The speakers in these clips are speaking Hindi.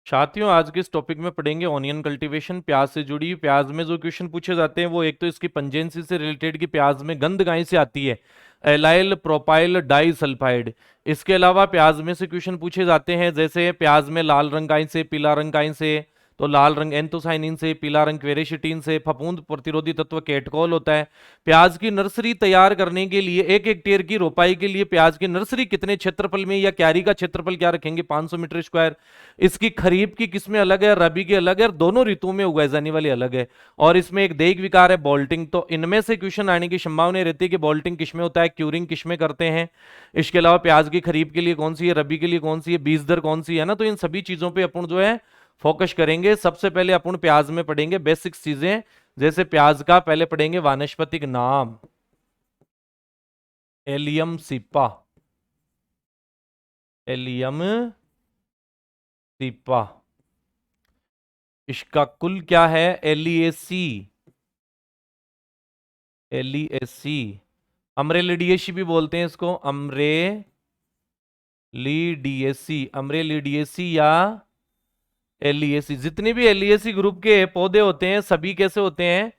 साथियों, आज के इस टॉपिक में पढ़ेंगे ऑनियन कल्टीवेशन, प्याज से जुड़ी। प्याज में जो क्वेश्चन पूछे जाते हैं वो एक तो इसकी पंजेंसी से रिलेटेड कि प्याज में गंध कहाँ से आती है, एलाइल प्रोपाइल डाई सल्फाइड। इसके अलावा प्याज में से क्वेश्चन पूछे जाते हैं जैसे प्याज में लाल रंग कहाँ से, पीला रंग कहाँ से। तो लाल रंग एंथोसाइनिन से, पीला रंग क्वेरेशिटीन से। फफूंद प्रतिरोधी तत्व कैटकोल होता है। प्याज की नर्सरी तैयार करने के लिए 1 हेक्टेयर की रोपाई के लिए प्याज की नर्सरी कितने क्षेत्रफल में या क्यारी का क्षेत्रफल क्या रखेंगे, 500 मीटर स्क्वायर। इसकी खरीफ की किस्में अलग है, रबी की अलग है, और दोनों ऋतुओं में उगाई जाने वाली अलग है। और इसमें एक देख विकार है बोल्टिंग। तो इनमें से क्वेश्चन आने की संभावना रहती है कि बोल्टिंग किसमें होता है, क्यूरिंग किसमें करते हैं। इसके अलावा प्याज की खरीफ के लिए कौन सी है, रबी के लिए कौन सी है, बीज दर कौन सी है ना। तो इन सभी चीजों पे अपन जो है फोकस करेंगे। सबसे पहले अपन प्याज में पढ़ेंगे बेसिक चीजें, जैसे प्याज का पहले पढ़ेंगे वानस्पतिक नाम, एलियम सिपा। एलियम सिपा। इसका कुल क्या है, एलिएसी। एलिएसी। अम्रेलिडिएसी भी बोलते हैं इसको, अम्रेलिडिएसी, अम्रेलिडिएसी या एलिएसी। जितने भी एलिएसी ग्रुप के पौधे होते हैं सभी कैसे होते हैं,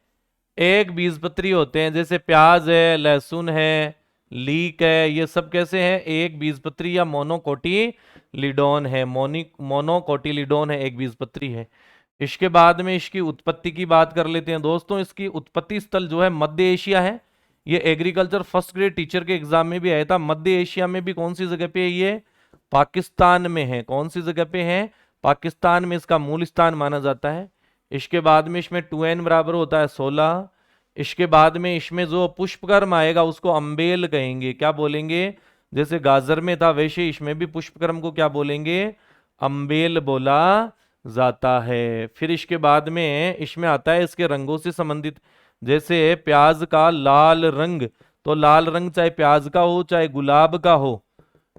एक बीजपत्री होते हैं। जैसे प्याज है, लहसुन है, लीक है, ये सब कैसे हैं, एक बीजपत्री या मोनोकोटिलीडोन है। मोनोकोटिलीडोन है, एक बीजपत्री है। इसके बाद में इसकी उत्पत्ति की बात कर लेते हैं दोस्तों। इसकी उत्पत्ति स्थल जो है मध्य एशिया है। ये एग्रीकल्चर फर्स्ट ग्रेड टीचर के एग्जाम में भी आया था। मध्य एशिया में भी कौन सी जगह पे है ये, पाकिस्तान में है। कौन सी जगह पे है, पाकिस्तान में इसका मूल स्थान माना जाता है। इसके बाद में इसमें 2n बराबर होता है 16। इसके बाद में इसमें जो पुष्पकर्म आएगा उसको अम्बेल कहेंगे। क्या बोलेंगे, जैसे गाजर में था वैसे इसमें भी पुष्पकर्म को क्या बोलेंगे, अम्बेल बोला जाता है। फिर इसके बाद में इसमें आता है इसके रंगों से संबंधित, जैसे प्याज का लाल रंग। तो लाल रंग चाहे प्याज का हो चाहे गुलाब का हो,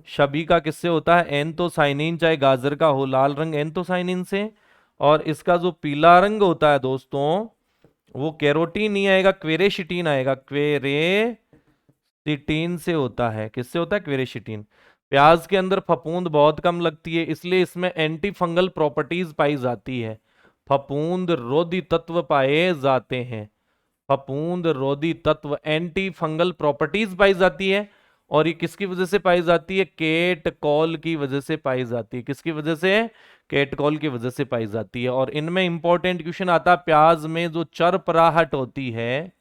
सभी का किससे होता है, एंथोसाइनिन। चाहे गाजर का हो, लाल रंग एंथोसाइनिन से। और इसका जो पीला रंग होता है दोस्तों, वो कैरोटीन नहीं आएगा, क्वेरेशिटीन आएगा। क्वेरेशिटीन से होता है, किससे होता है, क्वेरेशिटीन। प्याज के अंदर फफूंद बहुत कम लगती है, इसलिए इसमें एंटी फंगल प्रॉपर्टीज पाई जाती है। फफूंद रोधी तत्व पाए जाते हैं। फफूंद रोधी तत्व, एंटी फंगल प्रॉपर्टीज पाई जाती है। और ये किसकी वजह से पाई जाती है, केटकॉल की वजह से पाई जाती है। किसकी वजह से, केटकॉल की वजह से पाई जाती है। और इनमें इंपॉर्टेंट क्वेश्चन आता है, प्याज में जो चरपराहट होती है,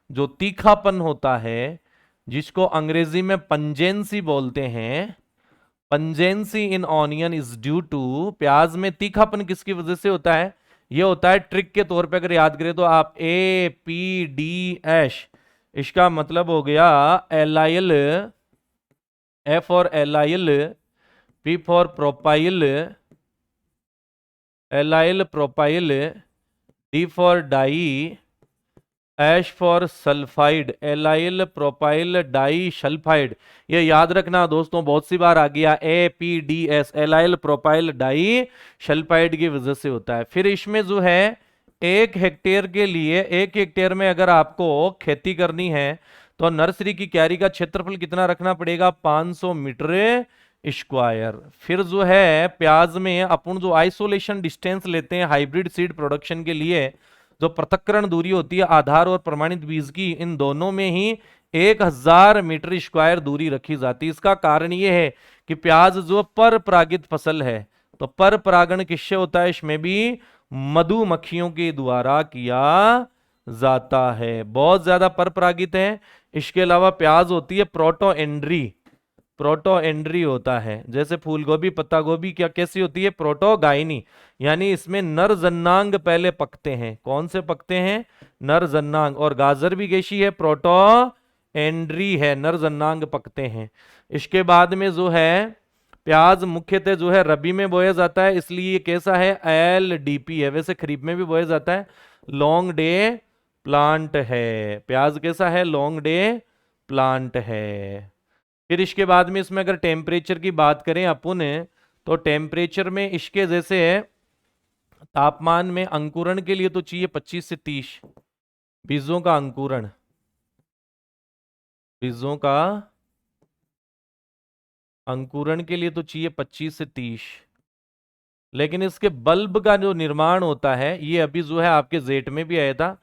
जो तीखापन होता है, जिसको अंग्रेजी में पंजेंसी बोलते हैं। Pungency in onion is due to, प्याज में तीखापन किसकी वजह से होता है, ये होता है ट्रिक के तौर पे अगर याद करें तो आप, APDH। इसका मतलब हो गया allyl, A for allyl, P for propyl, allyl propyl, D for di, S for sulphide, allyl propyl di sulphide. ये याद रखना दोस्तों, बहुत सी बार आ गया, APDS, allyl propyl di sulphide की वजह से होता है। फिर इसमें जो है 1 हेक्टेयर के लिए, 1 हेक्टेयर में अगर आपको खेती करनी है तो नर्सरी की क्यारी का क्षेत्रफल कितना रखना पड़ेगा, 500 मीटर स्क्वायर। फिर जो है प्याज में अपन जो आइसोलेशन डिस्टेंस लेते हैं हाइब्रिड सीड प्रोडक्शन के लिए, जो पृथक्करण दूरी होती है आधार और प्रमाणित बीज की, इन दोनों में ही 1000 मीटर स्क्वायर दूरी रखी जाती है। इसका कारण यह है कि प्याज जो पर परागित फसल है, तो पर परागण किससे होता है, इसमें भी मधुमक्खियों के द्वारा किया जाता है। बहुत ज्यादा पर परागित है। इसके अलावा प्याज होती है प्रोटोएंड्री, प्रोटोएंड्री होता है। जैसे फूल गोभी, पत्ता गोभी क्या कैसी होती है, प्रोटोगाइनी, यानी इसमें नर जन्नांग पहले पकते हैं। कौन से पकते हैं, नर जन्नांग। और गाजर भी कैसी है, प्रोटोएंड्री है, नर जन्नांग पकते हैं। इसके बाद में जो है प्याज मुख्यतः जो है रबी में बोया जाता है, इसलिए ये कैसा है, LDP है। वैसे खरीफ में भी बोया जाता है, लॉन्ग डे प्लांट है। प्याज कैसा है, लॉन्ग डे प्लांट है। फिर इसके बाद में इसमें अगर टेम्परेचर की बात करें अपन, तो टेम्परेचर में इसके जैसे है, तापमान में अंकुरण के लिए तो चाहिए 25 से 30, बीजों का अंकुरण, बीजों का अंकुरण के लिए तो चाहिए 25 से 30। लेकिन इसके बल्ब का जो निर्माण होता है ये अभी जो है आपके जेट में भी आया था,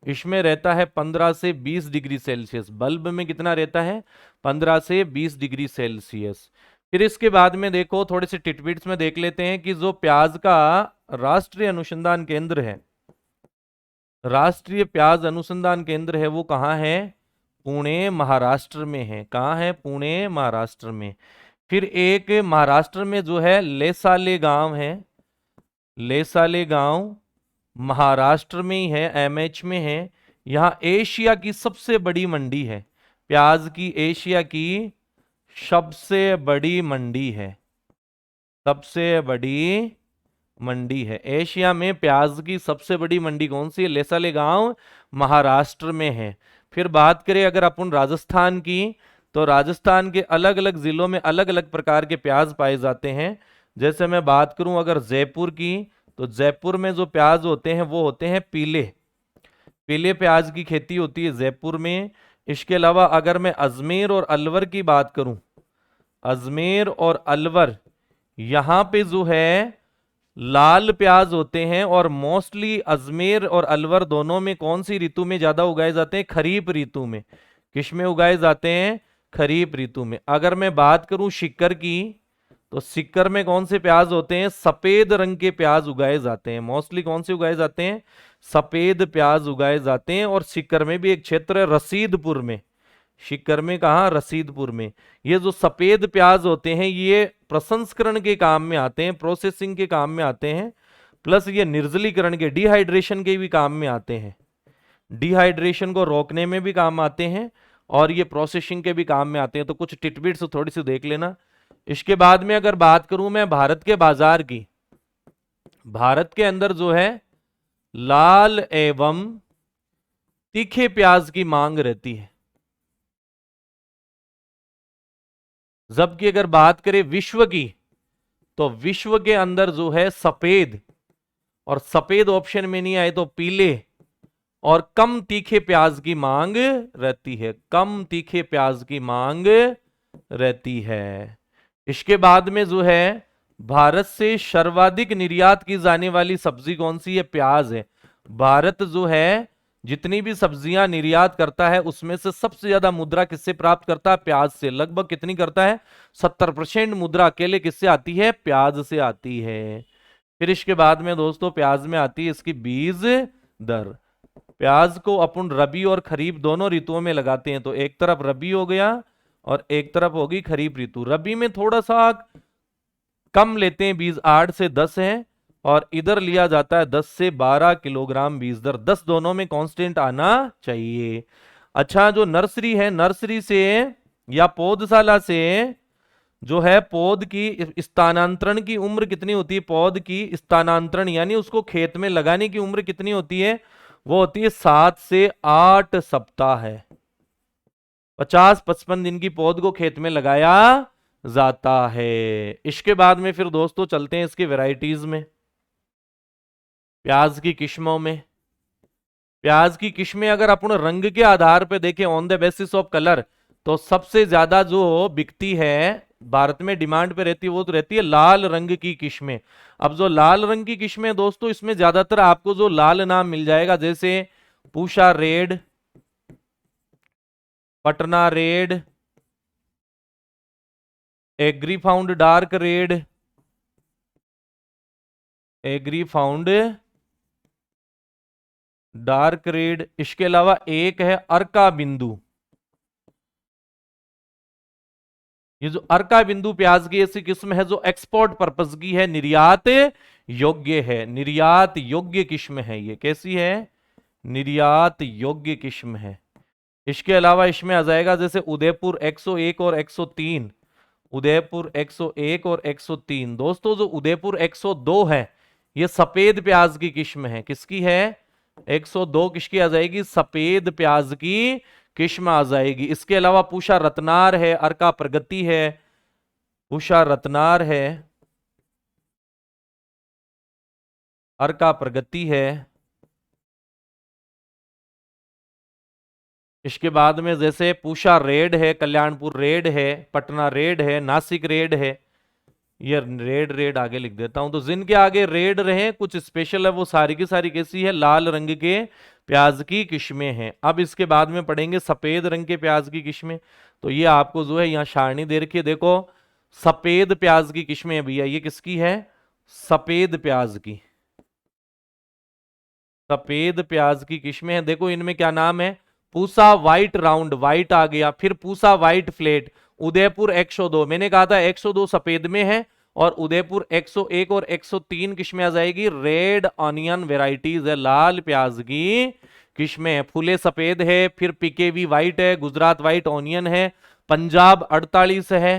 इसमें रहता है 15 से 20 डिग्री सेल्सियस। बल्ब में कितना रहता है? 15 से 20 डिग्री सेल्सियस। फिर इसके बाद में देखो थोड़े से टिटबिट्स में देख लेते हैं कि जो प्याज का राष्ट्रीय अनुसंधान केंद्र है, राष्ट्रीय प्याज अनुसंधान केंद्र है, वो कहाँ है? पुणे महाराष्ट्र में है। कहाँ है? पुणे महाराष्ट्र में। फिर एक महाराष्ट्र में जो है लेसाले गांव है, लेसाले गांव महाराष्ट्र में ही है, एमएच में है। यहां एशिया की सबसे बड़ी मंडी है, प्याज की एशिया की सबसे बड़ी मंडी है, सबसे बड़ी मंडी है एशिया में। प्याज की सबसे बड़ी मंडी कौन सी है? लेसाले गांव महाराष्ट्र में है। फिर बात करें अगर अपन राजस्थान की, तो राजस्थान के अलग अलग जिलों में अलग अलग प्रकार के प्याज पाए जाते हैं। जैसे मैं बात करूं अगर जयपुर की, तो जयपुर में जो प्याज होते हैं वो होते हैं पीले, पीले प्याज की खेती होती है जयपुर में। इसके अलावा अगर मैं अजमेर और अलवर की बात करूं, अजमेर और अलवर, यहां पे जो है लाल प्याज होते हैं। और मोस्टली अजमेर और अलवर दोनों में कौन सी ऋतु में ज्यादा उगाए जाते हैं? खरीफ ऋतु में। किस में उगाए जाते हैं? खरीफ ऋतु में। अगर मैं बात करूं सीकर की, तो सीकर में कौन से प्याज होते हैं? सफेद रंग के प्याज उगाए जाते हैं। मोस्टली कौन से उगाए जाते हैं? सफेद प्याज उगाए जाते हैं। और सीकर में भी एक क्षेत्र है रसीदपुर में, सीकर में कहा? रसीदपुर में। ये जो सफेद प्याज होते हैं ये प्रसंस्करण के काम में आते हैं, प्रोसेसिंग के काम में आते हैं, प्लस ये निर्जलीकरण के, डिहाइड्रेशन के भी काम में आते हैं, डिहाइड्रेशन को रोकने में भी काम आते हैं और ये प्रोसेसिंग के भी काम में आते हैं। तो कुछ टिटबिट्स थोड़ी सी देख लेना। इसके बाद में अगर बात करूं मैं भारत के बाजार की, भारत के अंदर जो है लाल एवं तीखे प्याज की मांग रहती है। जबकि अगर बात करें विश्व की, तो विश्व के अंदर जो है सफेद, और सफेद ऑप्शन में नहीं आए तो पीले और कम तीखे प्याज की मांग रहती है, कम तीखे प्याज की मांग रहती है। इसके बाद में जो है भारत से सर्वाधिक निर्यात की जाने वाली सब्जी कौन सी है? प्याज है। भारत जो है जितनी भी सब्जियां निर्यात करता है उसमें से सबसे ज्यादा मुद्रा किससे प्राप्त करता है? प्याज से। लगभग कितनी करता है? 70% मुद्रा अकेले किससे आती है? प्याज से आती है। फिर इसके बाद में दोस्तों प्याज में आती है इसकी बीज दर। प्याज को अपन रबी और खरीफ दोनों ऋतुओं में लगाते हैं, तो एक तरफ रबी हो गया और एक तरफ होगी खरीफ ऋतु। रबी में थोड़ा सा कम लेते हैं बीज, 8 से 10 है, और इधर लिया जाता है 10 से 12 किलोग्राम बीज दर। 10 दोनों में कांस्टेंट आना चाहिए। अच्छा, जो नर्सरी है, नर्सरी से या पौधशाला से जो है पौध की स्थानांतरण की उम्र कितनी होती है? पौध की स्थानांतरण यानी उसको खेत में लगाने की उम्र कितनी होती है? वो होती है 7 से 8 सप्ताह है। 50-55 दिन की पौध को खेत में लगाया जाता है। इसके बाद में फिर दोस्तों चलते हैं इसकी वैरायटीज में, प्याज की किस्मों में। प्याज की किस्में अगर अपन रंग के आधार पे देखें, on the basis of colour, तो सबसे ज्यादा जो बिकती है, भारत में डिमांड पे रहती है, वो तो रहती है लाल रंग की किस्में। अब जो लाल रंग की किस्में दोस्तों, इसमें ज्यादातर आपको जो लाल नाम मिल जाएगा, जैसे Pusa red, Patna red, agree found dark red, agree found dark red. इसके अलावा एक है अर्का बिंदु। ये जो अर्का बिंदु प्याज की ऐसी किस्म है जो एक्सपोर्ट पर्पस की है, निर्यात योग्य है, निर्यात योग्य किस्म है। ये कैसी है? निर्यात योग्य किस्म है। इसके अलावा इसमें आ जाएगा जैसे उदयपुर 101 और 103, उदयपुर 101 और 103। दोस्तों जो उदयपुर 102 है ये सफेद प्याज की किस्म है। किसकी है? 102 किसकी आ जाएगी? सफेद प्याज की किस्म आ जाएगी। इसके अलावा पूषा रत्नार है, अर्का प्रगति है, पूषा रत्नार है, अर्का प्रगति है। इसके बाद में जैसे पूषा रेड है, कल्याणपुर रेड है, पटना रेड है, नासिक रेड है। ये रेड रेड आगे लिख देता हूं, तो जिनके आगे रेड रहे कुछ स्पेशल है वो सारी की सारी कैसी है, लाल रंग के प्याज की किस्में हैं। अब इसके बाद में पढ़ेंगे सफेद रंग के प्याज की किस्में। तो ये आपको जो है यहाँ सारणी दे रखी है, देखो सफेद प्याज की किस्में है भैया, ये किसकी है, सफेद प्याज की, सफेद प्याज की किस्में हैं। देखो इनमें क्या नाम है, पूसा व्हाइट राउंड, व्हाइट आ गया, फिर पूसा व्हाइट फ्लेट, उदयपुर 102, मैंने कहा था 102 सफेद में है, और उदयपुर 101 और 103 किस्में आ जाएगी रेड ऑनियन वेराइटीज है, लाल प्याज की किस्में है। फूले सफेद है, फिर पीकेवी व्हाइट है, गुजरात व्हाइट ऑनियन है, पंजाब 48 है,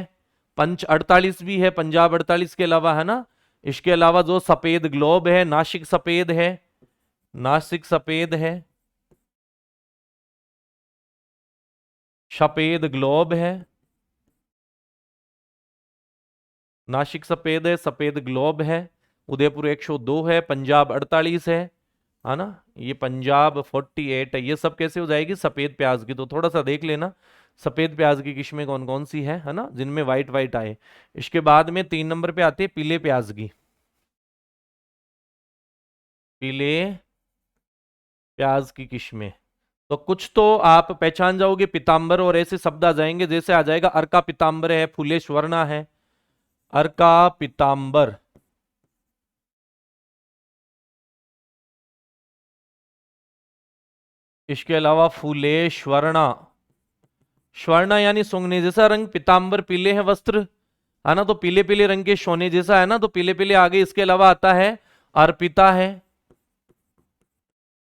पंच 48 भी है पंजाब 48 के अलावा, है ना। इसके अलावा जो सफेद ग्लोब है, नासिक सफेद है, नासिक सफेद है, सफेद ग्लोब है, नासिक सफेद है, सफेद ग्लोब है, उदयपुर 102 है, पंजाब 48 है ना, ये पंजाब 48 है। ये सब कैसे हो जाएगी, सफेद प्याज की। तो थोड़ा सा देख लेना सफेद प्याज की किस्में कौन कौन सी है ना, जिनमें व्हाइट व्हाइट आए। इसके बाद में 3 नंबर पे आते हैं पीले प्याज की, पीले प्याज की किस्में। तो कुछ तो आप पहचान जाओगे, पीतांबर और ऐसे शब्द आ जाएंगे, जैसे आ जाएगा अर्का पीतांबर है, फूले स्वर्णा है, अर्का पीतांबर, इसके अलावा फूले स्वर्णा, स्वर्णा यानी सोने जैसा रंग, पीतांबर पीले हैं वस्त्र, है ना, तो पीले पीले रंग के सोने जैसा है ना, तो पीले पीले आगे। इसके अलावा आता है अर्पिता है,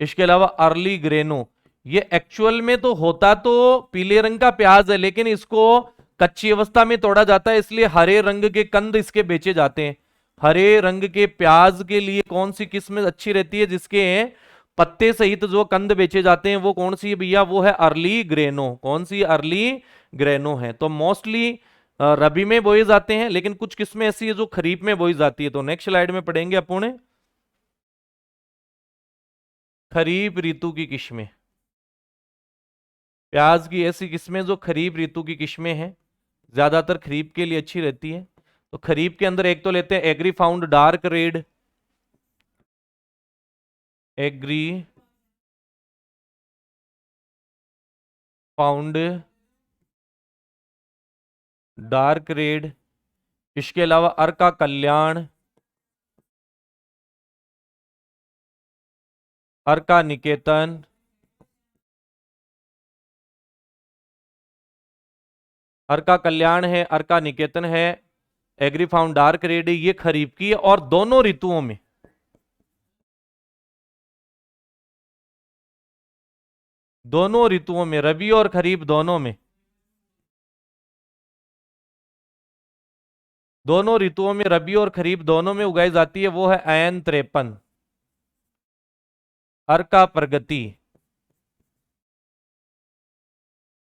इसके अलावा अर्ली ग्रेनो। ये एक्चुअल में तो होता तो पीले रंग का प्याज है, लेकिन इसको कच्ची अवस्था में तोड़ा जाता है, इसलिए हरे रंग के कंद इसके बेचे जाते हैं। हरे रंग के प्याज के लिए कौन सी किस्म अच्छी रहती है, जिसके पत्ते सहित जो कंद बेचे जाते हैं वो कौन सी है भैया, वो है अर्ली ग्रेनो। कौन सी, अर्ली ग्रेनो है। तो मोस्टली रबी में बोए जाते हैं, लेकिन कुछ किस्में ऐसी है जो खरीफ में बोई जाती है। तो नेक्स्ट स्लाइड में पढ़ेंगे अपन खरीफ ऋतु की किस्में, प्याज की ऐसी किस्में जो खरीफ ऋतु की किस्में हैं, ज्यादातर खरीफ के लिए अच्छी रहती है। तो खरीफ के अंदर एक तो लेते हैं agri found dark red, agree found dark red, इसके अलावा अर्का कल्याण, अर्का निकेतन, अर्का कल्याण है, अर्का निकेतन है, एग्री फाउंड डार्क रेड, ये खरीफ की है, और दोनों ऋतुओं में, दोनों ऋतुओं में, रबी और खरीफ दोनों में, दोनों ऋतुओं में, रबी और खरीफ दोनों में उगाई जाती है, वो है ऐन 53, अर्का प्रगति,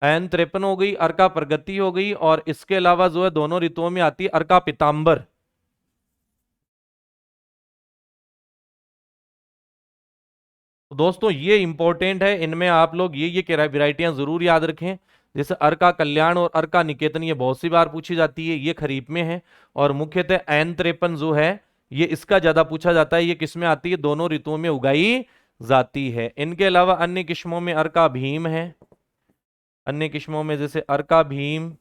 ऐन 53 हो गई, अर्का प्रगति हो गई, और इसके अलावा जो है दोनों ऋतुओं में आती है अर्का पीतांबर। तो दोस्तों ये इंपॉर्टेंट है, इनमें आप लोग ये वैरायटियां जरूर याद रखें। जैसे अर्का कल्याण और अर्का निकेतन, ये बहुत सी बार पूछी जाती है, ये खरीफ में है, और मुख्यतः ऐन 53 जो है ये इसका ज्यादा पूछा जाता है, ये किसमें आती है, दोनों ऋतुओं में उगाई जाती है। इनके अलावा अन्य किस्मों में अर्का भीम है, अन्य किस्मों में जैसे अर्का भीम,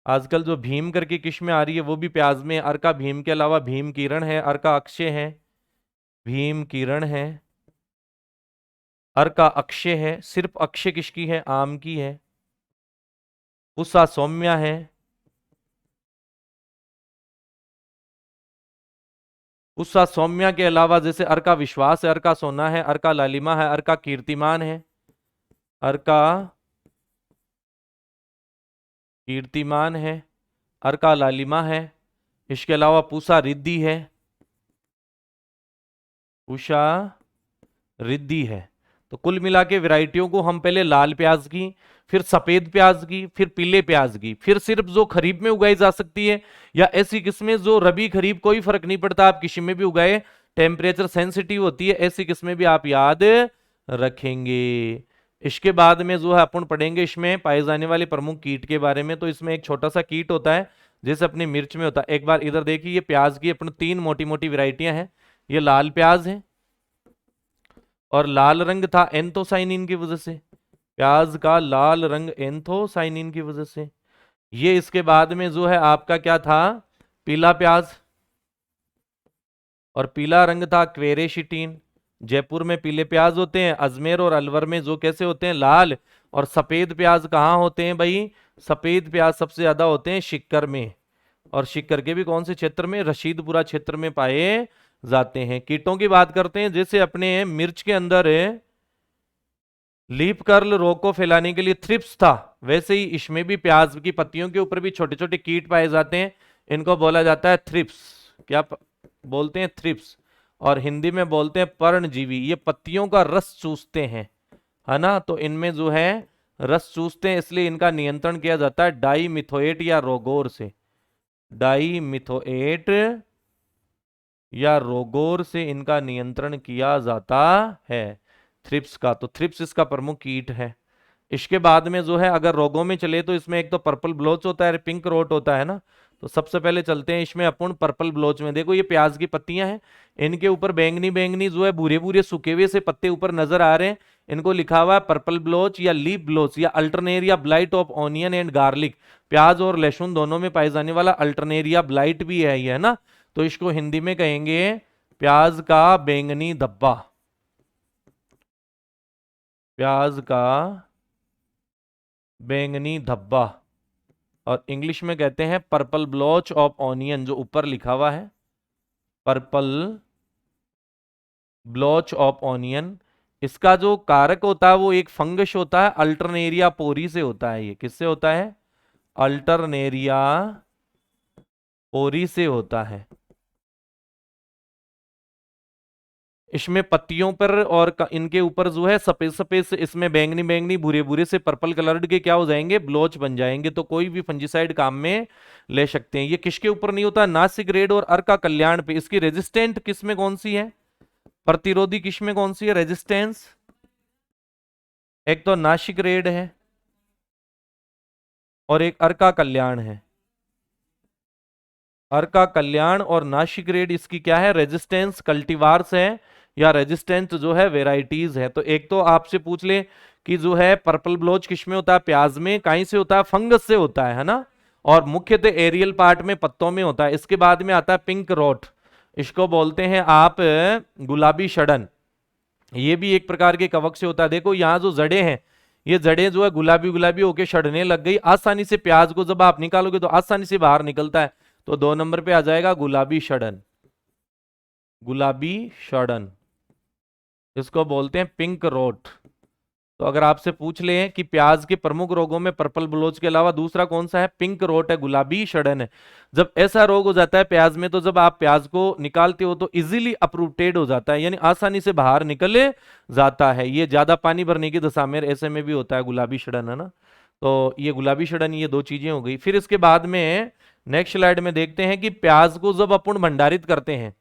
आजकल जो भीम करके किस्में आ रही है वो भी प्याज में, अर्का भीम के अलावा भीम किरण है, अर्का अक्षय है, भीम किरण है, अर्का अक्षय है, सिर्फ अक्षय किसकी है, आम की है, पुष्पा सौम्या है, पुष्पा सौम्या के अलावा जैसे अर्का विश्वास है, अर्का सोना है, अर्का लालिमा है, अर्का कीर्तिमान है, अर्का कीर्तिमान है, अर्का लालिमा है, इसके अलावा पूषा रिद्धि है, पूषा रिद्धि है। तो कुल मिला के वैरायटियों को हम पहले लाल प्याज की, फिर सफेद प्याज की, फिर पीले प्याज की, फिर सिर्फ जो खरीफ में उगाई जा सकती है, या ऐसी किस्में जो रबी खरीफ कोई फर्क नहीं पड़ता, आप किसी में भी उगाए, टेम्परेचर सेंसिटिव होती है, ऐसी किस्में भी आप याद रखेंगे। इसके बाद में जो है अपन पढ़ेंगे इसमें पाए जाने वाले प्रमुख कीट के बारे में। तो इसमें एक छोटा सा कीट होता है जैसे अपनी मिर्च में होता है। एक बार इधर देखिए, ये प्याज की अपने 3 मोटी मोटी वैरायटियां हैं। ये लाल प्याज है, और लाल रंग था एंथोसाइनिन की वजह से, प्याज का लाल रंग एंथोसाइनिन की वजह से। ये इसके बाद में जो है आपका क्या था, पीला प्याज, और पीला रंग था क्वेरेशिटीन। जयपुर में पीले प्याज होते हैं, अजमेर और अलवर में जो कैसे होते हैं, लाल। और सफेद प्याज कहाँ होते हैं भाई, सफेद प्याज सबसे ज्यादा होते हैं शिक्कर में। और शिक्कर के भी कौन से क्षेत्र में, रशीदपुरा क्षेत्र में पाए जाते हैं। कीटों की बात करते हैं, जैसे अपने मिर्च के अंदर लीफ कर्ल रोग को फैलाने के लिए थ्रिप्स था, वैसे ही इसमें भी प्याज की पत्तियों के ऊपर भी छोटे छोटे कीट पाए जाते हैं। इनको बोला जाता है थ्रिप्स। क्या बोलते हैं, थ्रिप्स। और हिंदी में बोलते हैं पर्णजीवी। ये पत्तियों का रस चूसते हैं, है ना। तो इनमें जो है रस चूसते हैं, इसलिए इनका नियंत्रण किया जाता है डाईमिथोएट या रोगोर से। डाईमिथोएट या रोगोर से इनका नियंत्रण किया जाता है, थ्रिप्स का। तो थ्रिप्स इसका प्रमुख कीट है। इसके बाद में जो है अगर रोगों में चले तो इसमें एक तो पर्पल ब्लोच होता है, पिंक रोट होता है ना। तो सबसे पहले चलते हैं इसमें अपन पर्पल ब्लोच में। देखो ये प्याज की पत्तियां हैं, इनके ऊपर बैंगनी बैंगनी जो है भूरे भूरे सूखे हुए से पत्ते ऊपर नजर आ रहे हैं। इनको लिखा हुआ है पर्पल ब्लोच या लीफ ब्लोच या Alternaria blight of onion and garlic. प्याज और लहसुन दोनों में पाए जाने वाला अल्टरनेरिया ब्लाइट भी है ये, है ना। तो इसको हिंदी में कहेंगे प्याज का बैंगनी धब्बा, प्याज का बैंगनी धब्बा। और इंग्लिश में कहते हैं पर्पल ब्लॉच ऑफ ऑनियन, जो ऊपर लिखा हुआ है पर्पल ब्लॉच ऑफ ऑनियन। इसका जो कारक होता है वो एक फंगस होता है, अल्टरनेरिया पोरी से होता है। ये किससे होता है, अल्टरनेरिया पोरी से होता है। इसमें पत्तियों पर और इनके ऊपर जो है सफेद सफेद से, इसमें बैंगनी बैंगनी भूरे भूरे से पर्पल कलर्ड के क्या हो जाएंगे, ब्लोच बन जाएंगे। तो कोई भी फंजीसाइड काम में ले सकते हैं। ये किसके ऊपर नहीं होता, नासिक रेड और अर्का कल्याण पे। इसकी रेजिस्टेंट किस में कौन सी है, प्रतिरोधी किस में कौन सी है, रेजिस्टेंस। एक तो नासिक रेड है और एक अर्का कल्याण है। अर्का कल्याण और नासिक रेड इसकी क्या है, रेजिस्टेंस कल्टीवार्स है या रेजिस्टेंस जो है वेराइटीज है। तो एक तो आपसे पूछ ले कि जो है पर्पल ब्लोच किस में होता है, प्याज में। कहीं से होता है, फंगस से होता है ना। और मुख्यतः एरियल पार्ट में पत्तों में होता है। इसके बाद में आता है पिंक रोट, इसको बोलते हैं आप गुलाबी सड़न। ये भी एक प्रकार के कवक से होता है। देखो यहाँ जो जड़ें हैं, ये जड़ें जो है गुलाबी गुलाबी होके सड़ने लग गई। आसानी से प्याज को जब आप निकालोगे तो आसानी से बाहर निकलता है। तो 2 नंबर पे आ जाएगा गुलाबी सड़न, गुलाबी सड़न, इसको बोलते हैं पिंक रोट। तो अगर आपसे पूछ ले कि प्याज के प्रमुख रोगों में पर्पल ब्लोच के अलावा दूसरा कौन सा है, पिंक रोट है, गुलाबी सड़न है। जब ऐसा रोग हो जाता है प्याज में, तो जब आप प्याज को निकालते हो तो इजीली अपरूटेड हो जाता है, यानी आसानी से बाहर निकल जाता है। ये ज्यादा पानी भरने की दशा में ऐसे में भी होता है गुलाबी सड़न, है ना। तो ये गुलाबी सड़न, ये 2 चीजें हो गई। फिर इसके बाद में नेक्स्ट स्लाइड में देखते हैं कि प्याज को जब अपन भंडारित करते हैं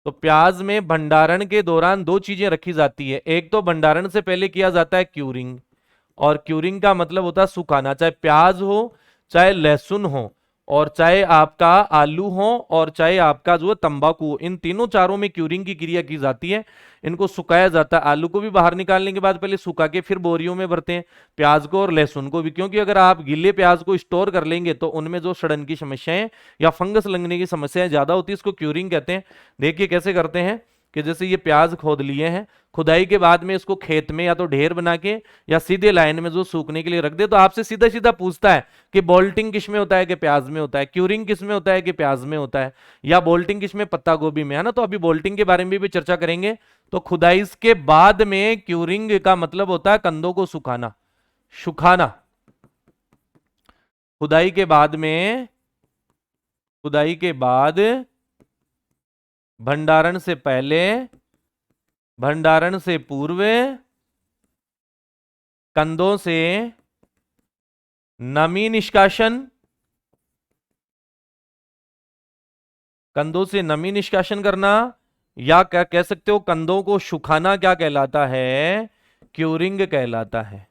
तो प्याज में भंडारण के दौरान 2 चीजें रखी जाती है। एक तो भंडारण से पहले किया जाता है क्यूरिंग, और क्यूरिंग का मतलब होता है सुखाना। चाहे प्याज हो, चाहे लहसुन हो, और चाहे आपका आलू हो, और चाहे आपका जो है तंबाकू हो, इन तीनों चारों में क्यूरिंग की क्रिया की जाती है। इनको सुखाया जाता है। आलू को भी बाहर निकालने के बाद पहले सुखा के फिर बोरियों में भरते हैं, प्याज को और लहसुन को भी। क्योंकि अगर आप गीले प्याज को स्टोर कर लेंगे तो उनमें जो सड़न की समस्याएं या फंगस लगने की समस्याएं ज्यादा होती है। इसको क्यूरिंग कहते हैं। देखिए कैसे करते हैं कि जैसे ये प्याज खोद लिए हैं, खुदाई के बाद में इसको खेत में या तो ढेर बना के या सीधे लाइन में जो सूखने के लिए रख दे, तो आपसे सीधा सीधा पूछता है कि बोल्टिंग किस में होता है कि प्याज में होता है, क्यूरिंग किस में होता है कि प्याज में होता है, या बोल्टिंग किस में, पत्ता गोभी में, है ना। तो अभी बोल्टिंग के बारे में भी चर्चा करेंगे। तो खुदाई के बाद में क्यूरिंग का मतलब होता है कंदों को सुखाना, सुखाना। खुदाई के बाद में, खुदाई के बाद, भंडारण से पहले, भंडारण से पूर्व, कंदों से नमी निष्कासन, कंदों से नमी निष्कासन करना, या क्या कह सकते हो कंदों को सुखाना, क्या कहलाता है, क्यूरिंग कहलाता है।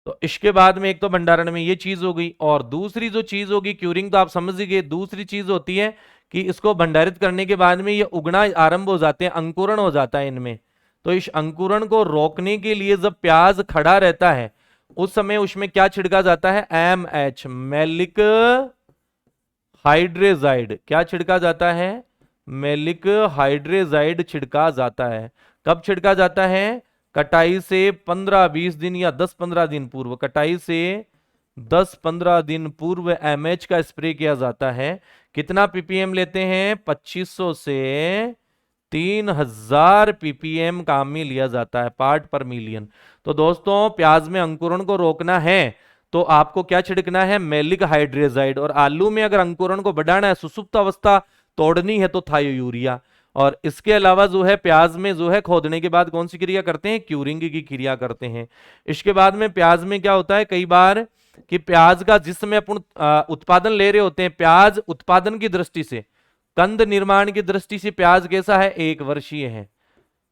तो इसके बाद में एक तो भंडारण में ये चीज हो गई, और दूसरी जो चीज होगी क्यूरिंग तो आप समझ ही गए, दूसरी चीज होती है कि इसको भंडारित करने के बाद में ये उगना आरंभ हो जाते हैं, अंकुरण हो जाता है इनमें। तो इस अंकुरण को रोकने के लिए जब प्याज खड़ा रहता है उस समय उसमें क्या छिड़का जाता है, MH मैलिक हाइड्रेजाइड। क्या छिड़का जाता है, मैलिक हाइड्रेजाइड छिड़का जाता है। कब छिड़का जाता है, कटाई से 15-20 दिन या 10-15 दिन पूर्व, कटाई से 10-15 दिन पूर्व MH का स्प्रे किया जाता है। कितना ppm लेते हैं, 2500 से 3000 ppm काम में लिया जाता है, पार्ट पर मिलियन। तो दोस्तों प्याज में अंकुरण को रोकना है तो आपको क्या छिड़कना है, मैलिक हाइड्रेजाइड। और आलू में अगर अंकुरण को बढ़ाना है, सुसुप्त अवस्था तोड़नी है, तो थायोयूरिया। और इसके अलावा जो है प्याज में जो है खोदने के बाद कौन सी क्रिया करते हैं, क्यूरिंग की क्रिया करते हैं। इसके बाद में प्याज में क्या होता है कई बार कि प्याज का जिस समय अपन उत्पादन ले रहे होते हैं, प्याज उत्पादन की दृष्टि से, कंद निर्माण की दृष्टि से प्याज कैसा है, 1 वर्षीय है।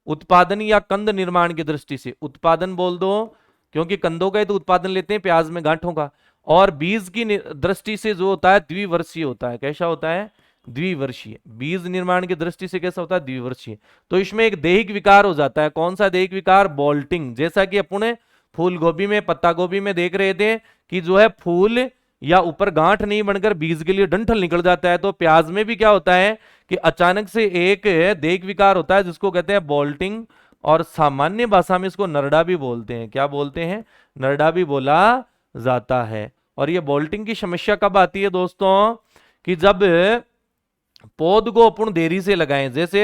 उत्पादन या कंद निर्माण की दृष्टि से, उत्पादन बोल दो क्योंकि कंदों का ही तो उत्पादन लेते हैं, प्याज में गांठों का। और बीज की दृष्टि से जो होता है द्विवर्षीय होता है। कैसा होता है, द्विवर्षीय। बीज निर्माण की दृष्टि से कैसा होता है, द्विवर्षीय। तो इसमें एक दैहिक विकार हो जाता है। कौन सा दैहिक विकार, बोल्टिंग। जैसा कि अपने फूल गोभी में, पत्ता गोभी में देख रहे थे कि जो है फूल या ऊपर गांठ नहीं बनकर बीज के लिए डंठल निकल जाता है, तो प्याज में भी क्या होता है कि अचानक से एक दैहिक विकार होता है जिसको कहते हैं बोल्टिंग, और सामान्य भाषा में इसको नरडा भी बोलते हैं। क्या बोलते हैं, नरडा भी बोला जाता है। और ये बोल्टिंग की समस्या कब आती है दोस्तों, कि जब पौध को अपन देरी से लगाएं, जैसे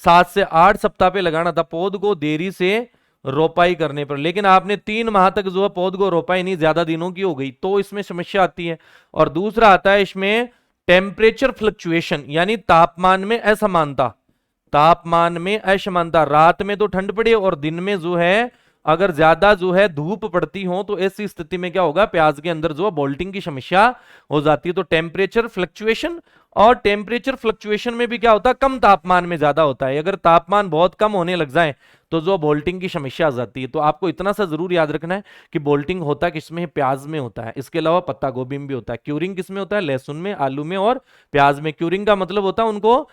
7 से 8 सप्ताह पे लगाना था पौध को देरी से रोपाई करने पर, लेकिन आपने 3 माह तक जो है पौध को रोपाई नहीं, ज्यादा दिनों की हो गई, तो इसमें समस्या आती है। और दूसरा आता है इसमें टेम्परेचर फ्लक्चुएशन, यानी तापमान में असमानता। तापमान में असमानता, रात में तो ठंड पड़े और दिन में जो है अगर ज्यादा जो है धूप पड़ती हो, तो ऐसी स्थिति में क्या होगा, प्याज के अंदर जो है बोल्टिंग की समस्या हो जाती है। तो टेम्परेचर फ्लक्चुएशन, और टेम्परेचर फ्लक्चुएशन में भी क्या होता है, कम तापमान में ज्यादा होता है। अगर तापमान बहुत कम होने लग जाए तो जो बोल्टिंग की समस्या आ जाती है। तो आपको इतना सा जरूर याद रखना है कि बोल्टिंग होता किसमें, प्याज में होता है। इसके अलावा पत्ता गोभी में भी होता है। क्यूरिंग किसमें होता है, लहसुन में, आलू में और प्याज में। क्यूरिंग का मतलब होता है उनको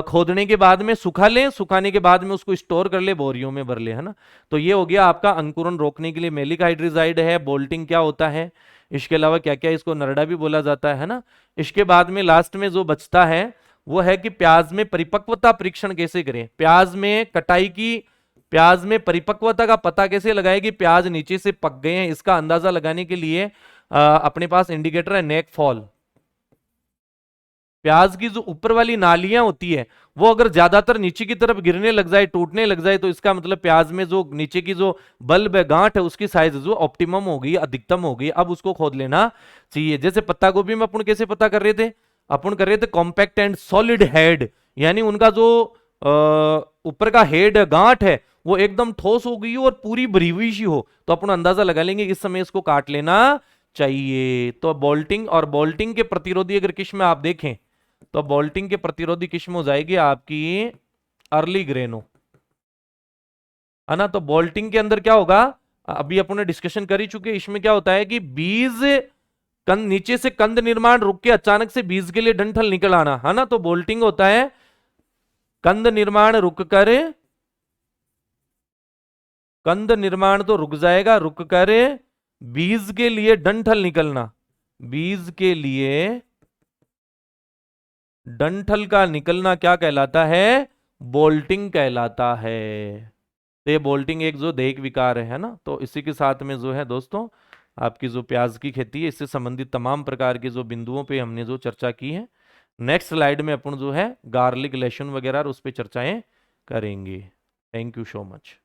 खोदने के बाद में सुखा ले, सुखाने के बाद में उसको स्टोर कर ले, बोरियों में भर ले, है ना। तो ये हो गया आपका अंकुरण रोकने के लिए मैलिक हाइड्रेजाइड है। बोल्टिंग क्या होता है, इसके अलावा क्या क्या, इसको नरडा भी बोला जाता है ना। इसके बाद में लास्ट में जो बचता है वो है कि प्याज में परिपक्वता परीक्षण कैसे करें। प्याज में कटाई की, प्याज में परिपक्वता का पता कैसे लगाए कि प्याज नीचे से पक गए हैं, इसका अंदाजा लगाने के लिए अपने पास इंडिकेटर है नेक फॉल। प्याज की जो ऊपर वाली नालियां होती है वो अगर ज्यादातर नीचे की तरफ गिरने लग जाए, टूटने लग जाए, तो इसका मतलब प्याज में जो नीचे की जो बल्ब है, गांठ है, उसकी साइज जो ऑप्टिमम हो गई, अधिकतम हो गई, अब उसको खोद लेना चाहिए। जैसे पत्ता गोभी में अपन कैसे पता कर रहे थे, अपन कर रहे थे कॉम्पैक्ट एंड सॉलिड हेड, यानी उनका जो ऊपर का हेड गांठ है वो एकदम ठोस हो गई हो और पूरी भरी हुई सी हो, तो अपन अंदाजा लगा लेंगे इस समय इसको काट लेना चाहिए। तो बोल्टिंग, और बोल्टिंग के प्रतिरोधी अगर किस्म आप देखें तो बोल्टिंग के प्रतिरोधी किस्म हो जाएगी आपकी अर्ली ग्रेनो, है ना। तो बोल्टिंग के अंदर क्या होगा, अभी अपन ने डिस्कशन कर ही चुके, इसमें क्या होता है कि बीज कंद, नीचे से कंद निर्माण रुक के अचानक से बीज के लिए डंठल निकल आना, है ना। तो बोल्टिंग होता है कंद निर्माण रुक कर, कंद निर्माण तो रुक जाएगा, रुक कर बीज के लिए डंठल निकलना, बीज के लिए डंठल का निकलना क्या कहलाता है, बोल्टिंग कहलाता है। तो ये बोल्टिंग एक जो दैहिक विकार है ना। तो इसी के साथ में जो है दोस्तों आपकी जो प्याज की खेती है, इससे संबंधित तमाम प्रकार के जो बिंदुओं पे हमने जो चर्चा की है, नेक्स्ट स्लाइड में अपन जो है गार्लिक, लहसुन वगैरह उस पर चर्चाएं करेंगे। Thank you so much.